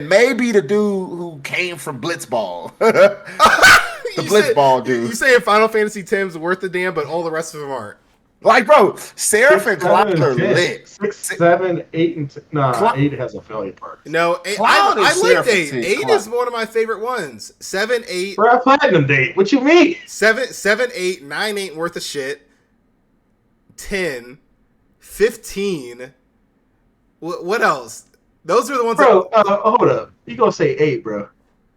maybe the dude who came from Blitzball. The Blitzball dude. You saying Final Fantasy X's worth a damn, but all the rest of them aren't. Like, bro, Seraph and Cloud are 10. lit. 6, 7, 8, and Cloud- 8 has a failure part. No, Cloud I is liked Seraph 8. and 8 Cloud. is one of my favorite ones. 7, 8. For a platinum date, what you mean? 7, 8, 9 ain't worth a shit. 10, 15. What else? Those are the ones. Bro, hold up. You gonna say 8, bro.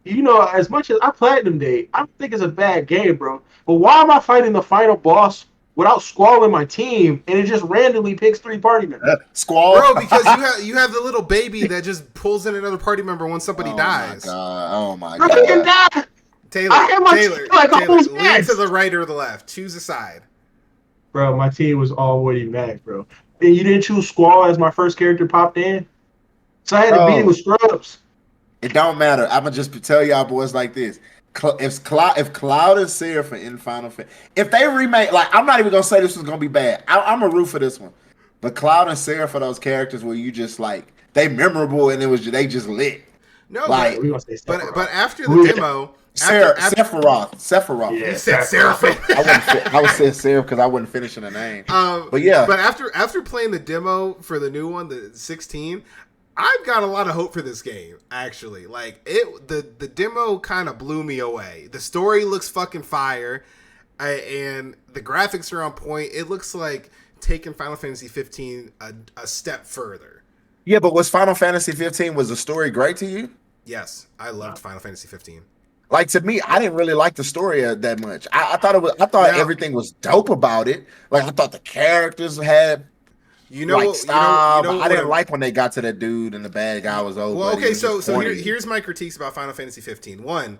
You know, as much as I platinum date, I don't think it's a bad game, bro. But why am I fighting the final boss without squalling my team and it just randomly picks 3 party members? Squall. Bro, because you have the little baby that just pulls in another party member when somebody dies. Oh my Bro, god. you can die. Taylor, I had my Taylor, team like Taylor, almost lean maxed. to the right or the left. Choose a side. Bro, my team was already maxed, bro. And you didn't choose Squall as my first character popped in? So I had to beat it with Scrubs. It don't matter. I'm gonna just tell y'all boys like this. If Cloud and Seraph are in Final Fantasy, if they remake, like, I'm not even gonna say this was gonna be bad. I'm a root for this one. But Cloud and Seraph are those characters where you just like they memorable and they just lit. No, like, but after the demo, Sephiroth. Yeah, you said Seraphim. I was saying Seraph because I wasn't finishing the name. But yeah. But after playing the demo for the new one, the 16, I've got a lot of hope for this game, actually. Like, the demo kind of blew me away. The story looks fucking fire, and the graphics are on point. It looks like taking Final Fantasy 15 a step further. Yeah, but was Final Fantasy 15, was the story great to you? Yes, I loved Final Fantasy 15. Like, to me, I didn't really like the story that much. I thought everything was dope about it. Like, I thought the characters had style. I didn't like when they got to that dude and the bad guy was over. Well, okay, so here's my critiques about Final Fantasy 15. One,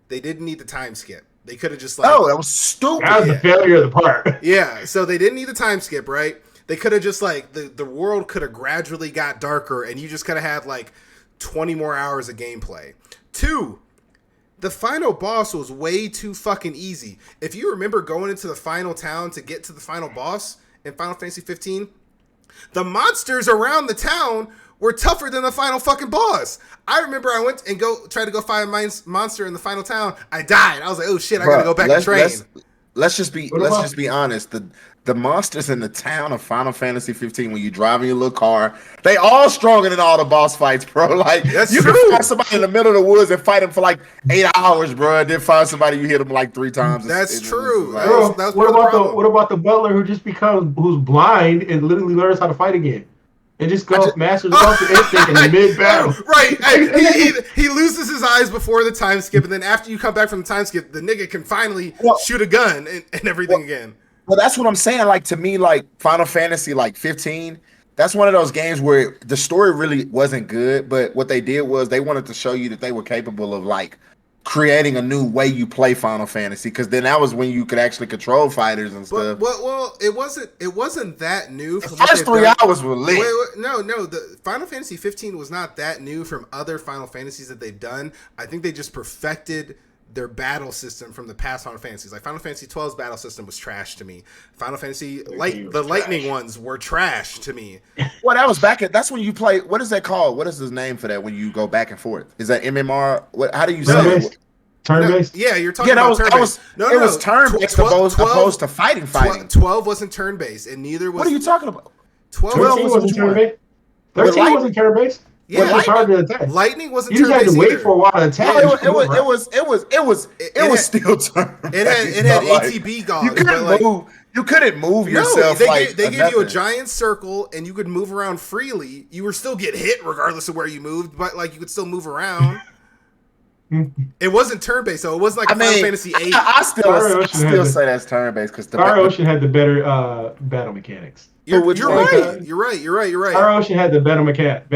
they didn't need the time skip. They could have just that was stupid. That was the failure of the part. Yeah, so they didn't need the time skip, right? They could have just the world could have gradually got darker, and you just could have had 20 more hours of gameplay. 2, the final boss was way too fucking easy. If you remember going into the final town to get to the final boss in Final Fantasy 15, the monsters around the town were tougher than the final fucking boss. I remember I went and tried to go find a monster in the final town. I died. I was like, oh shit, I gotta go back and train. Let's just be honest. The monsters in the town of Final Fantasy 15, when you drive in your little car, they all stronger than all the boss fights, bro. Like, you can find somebody in the middle of the woods and fight them for 8 hours, bro, and then find somebody you hit them 3 times. That's true. What about the butler who's blind and literally learns how to fight again? And just masters the instinct in mid-battle. Right. He loses his eyes before the time skip, and then after you come back from the time skip, the nigga can finally shoot a gun and everything again. Well, that's what I'm saying. To me, Final Fantasy 15, that's one of those games where the story really wasn't good, but what they did was they wanted to show you that they were capable of creating a new way you play Final Fantasy, because then that was when you could actually control fighters and stuff. Well, it wasn't that new. The first 3 hours were lit. No, the Final Fantasy 15 was not that new from other Final Fantasies that they've done. I think they just perfected their battle system from the past Final Fantasies. Final Fantasy 12's battle system was trash to me. Final Fantasy Lightning ones were trash to me. Well, that's when you play. What is that called? What is his name for that when you go back and forth? Is that MMR? How do you say it? Turn-based? Yeah, you're talking about turn-based. It was turn-based opposed to fighting. 12 wasn't turn-based, and neither was... What are you talking about? 12 wasn't turn-based. 13 wasn't turn-based. Yeah, it was hard to attack. Lightning wasn't turn-based. You just had to wait for a while to attack. It was still turn-based. It had ATB gods. You couldn't move yourself. They gave you a giant circle, and you could move around freely. You would still get hit regardless of where you moved, but you could still move around. It wasn't turn-based, so it wasn't Final Fantasy 8. I still say that's turn-based because Star Ocean had the better battle mechanics. You're right. Star Ocean had the better mechanics.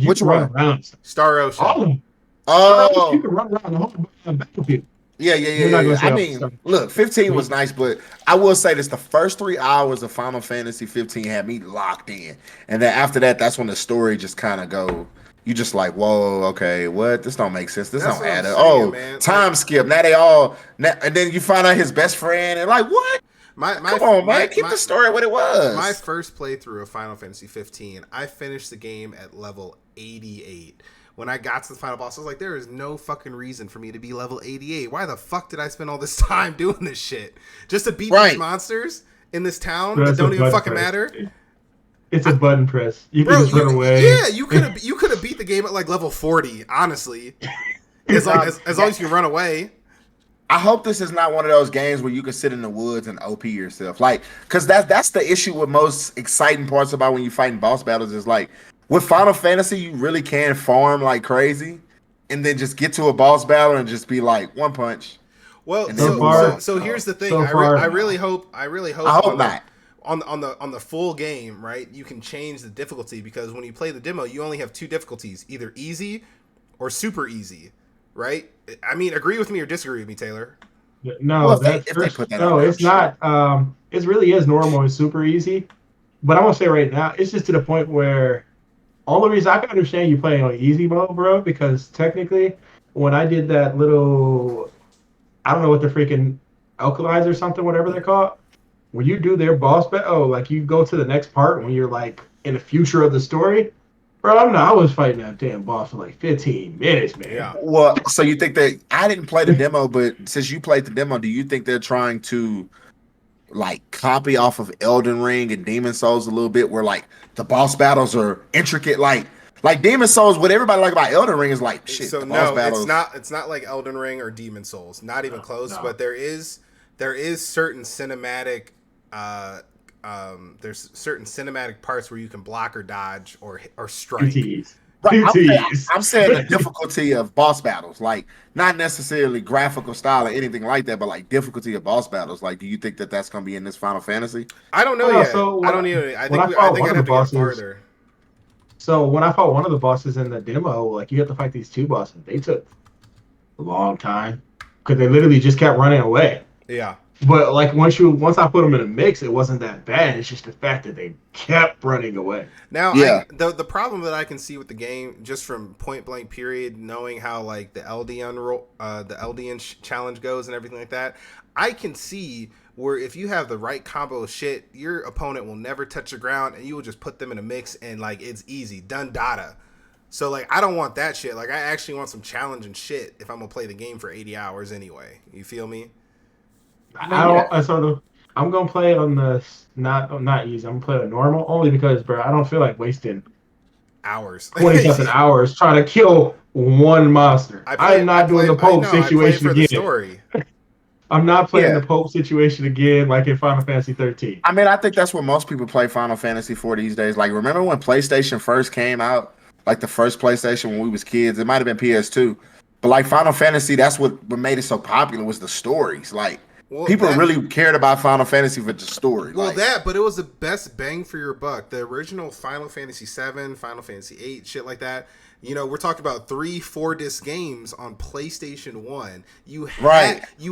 Which one? Around. Star Ocean. All of them. Oh. You can run around the whole battlefield. Yeah. Look, 15 was nice, but I will say this: the first 3 hours of Final Fantasy 15 had me locked in, and then after that, that's when the story just kind of go. You just whoa, okay, what? This don't make sense. This don't add up. Time skip. Now and then you find out his best friend, and what? Come on, man. Keep the story what it was. My first playthrough of Final Fantasy 15, I finished the game at level 88. when I got to the final boss, I was like, there is no fucking reason for me to be level 88. Why the fuck did I spend all this time doing this shit? Just to beat these monsters in this town that don't even fucking matter? It's a button press. You can just run away. Yeah, you could have beat the game at like level 40, honestly. As long as you can run away. I hope this is not one of those games where you can sit in the woods and OP yourself. Like, because that's the issue with most exciting parts about when you're fighting boss battles is like, with Final Fantasy, you really can farm like crazy and then just get to a boss battle and just be like, one punch. Well, so here's the thing. I really hope not. On the full game, right? You can change the difficulty because when you play the demo, you only have 2 difficulties, either easy or super easy, right? I mean, agree with me or disagree with me, Taylor? No, it's not. It really is normal and super easy. But I'm gonna say right now, it's just to the point where all the reason I can understand you playing on easy mode, bro, because technically, when I did that little, I don't know what the freaking alkalize or something, whatever they're called. When you do their boss battle, like you go to the next part when you're like in the future of the story, bro. I was fighting that damn boss for like 15 minutes, man. Yeah. Well, so you think that I didn't play the demo, but since you played the demo, do you think they're trying to like copy off of Elden Ring and Demon Souls a little bit, where like the boss battles are intricate, like Demon Souls? What everybody like about Elden Ring is like shit. So no, it's not like Elden Ring or Demon Souls, not even close. No. But there is certain cinematic. There's certain cinematic parts where you can block or dodge or strike. Right, I'm saying the difficulty of boss battles, like not necessarily graphical style or anything like that, but like difficulty of boss battles. Like, do you think that that's going to be in this Final Fantasy? I don't know yet. I don't know. I think I'd have to go farther. So when I fought one of the bosses in the demo, like you have to fight these 2 bosses. They took a long time because they literally just kept running away. Yeah. But like once I put them in a mix, it wasn't that bad. It's just the fact that they kept running away. Now, yeah. The problem that I can see with the game, just from point blank period, knowing how like the Eldian challenge goes and everything like that, I can see where if you have the right combo of shit, your opponent will never touch the ground, and you will just put them in a mix, and like it's easy, done data. So like I don't want that shit. Like I actually want some challenge and shit if I'm gonna play the game for 80 hours anyway. You feel me? I'm gonna play it on the not easy. I'm gonna play it normal only because, bro, I don't feel like wasting hours, 20-something hours trying to kill one monster. I'm not doing the Pope situation again. I'm not playing the Pope situation again like in Final Fantasy 13. I mean, I think that's what most people play Final Fantasy for these days. Like, remember when PlayStation first came out? Like the first PlayStation when we was kids, it might have been PS2, but like Final Fantasy, that's what made it so popular was the stories. Like. Well, people really cared about Final Fantasy for the story. Well, but it was the best bang for your buck. The original Final Fantasy 7, Final Fantasy 8, shit like that. You know, we're talking about 3-4 disc games on PlayStation 1. You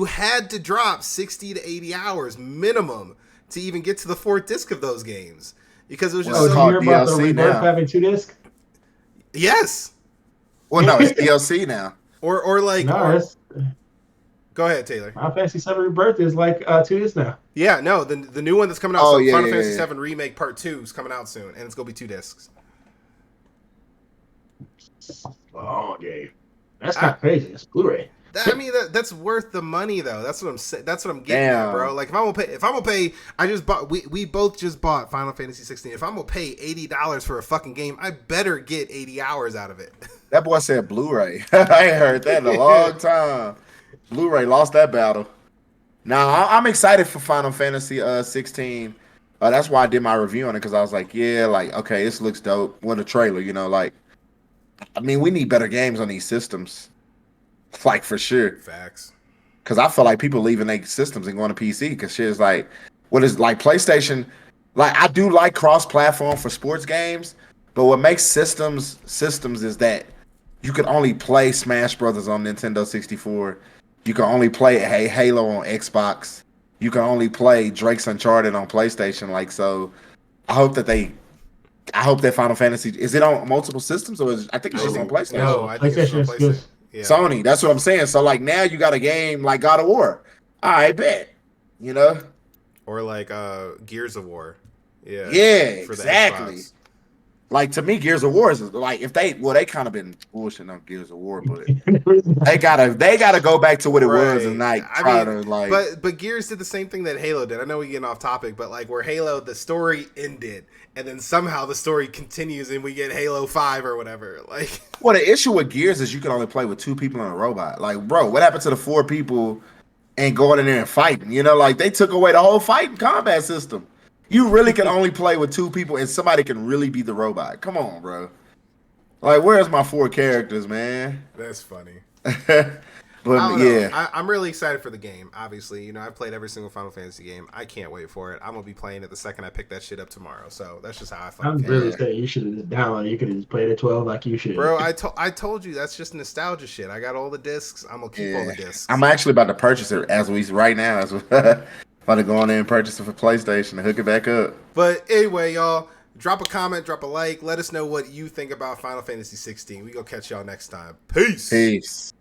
had to drop 60 to 80 hours minimum to even get to the 4th disc of those games because it was just so. You hear about the Rebirth having 2 discs? Yes. Well, no, it's DLC now. Or like. No, Go ahead, Taylor. Final Fantasy 7 Rebirth is like 2 discs now. Yeah, no, the new one that's coming out. Final Fantasy 7 Remake Part 2 is coming out soon, and it's gonna be 2 discs. Oh, game. That's not crazy. It's Blu-ray. I mean, that's worth the money though. That's what I'm saying. That's what I'm getting at, bro. Like if I'm gonna pay, I just bought. We both just bought Final Fantasy 16. If I'm gonna pay $80 for a fucking game, I better get 80 hours out of it. That boy said Blu-ray. I ain't heard that in a long time. Blu-ray lost that battle. Now I'm excited for Final Fantasy 16. That's why I did my review on it because I was like, okay, this looks dope. What a trailer, like. I mean, we need better games on these systems, like for sure. Facts. Because I feel like people leaving their systems and going to PC because shit is like, what is like PlayStation? Like I do like cross-platform for sports games, but what makes systems is that you can only play Smash Brothers on Nintendo 64. You can only play Halo on Xbox. You can only play Drake's Uncharted on PlayStation. Like, so I hope that Final Fantasy, is it on multiple systems or I think it's just on PlayStation? No, I think it's on PlayStation. Yeah. Sony, that's what I'm saying. So like now you got a game like God of War. I bet. Or like Gears of War. Yeah. Yeah, exactly. Like to me, Gears of War is like if they kind of been bullshitting on Gears of War, but they gotta go back to what it was and Right. like I try mean, to like. but Gears did the same thing that Halo did. I know we're getting off topic, but like where Halo, the story ended, and then somehow the story continues, and we get Halo 5 or whatever. Like, Well, the issue with Gears is you can only play with 2 people on a robot. Like, bro, what happened to the 4 people and going in there and fighting? You know, like they took away the whole fighting combat system. You really can only play with 2 people, and somebody can really be the robot. Come on, bro. Like, where's my 4 characters, man? that's funny. But I don't yeah, know. I'm really excited for the game. Obviously, you know, I've played every single Final Fantasy game. I can't wait for it. I'm gonna be playing it the second I pick that shit up tomorrow. So that's just how I I'm fucking really feel. saying you should have just downloaded. You could have just played at 12 like you should. Bro, I told you that's just nostalgia shit. I got all the discs. I'm gonna keep all the discs. I'm actually about to purchase it as we right now. As about to go on there and purchase it for PlayStation and hook it back up. But anyway, y'all, drop a comment, drop a like. Let us know what you think about Final Fantasy 16. We gonna catch y'all next time. Peace. Peace.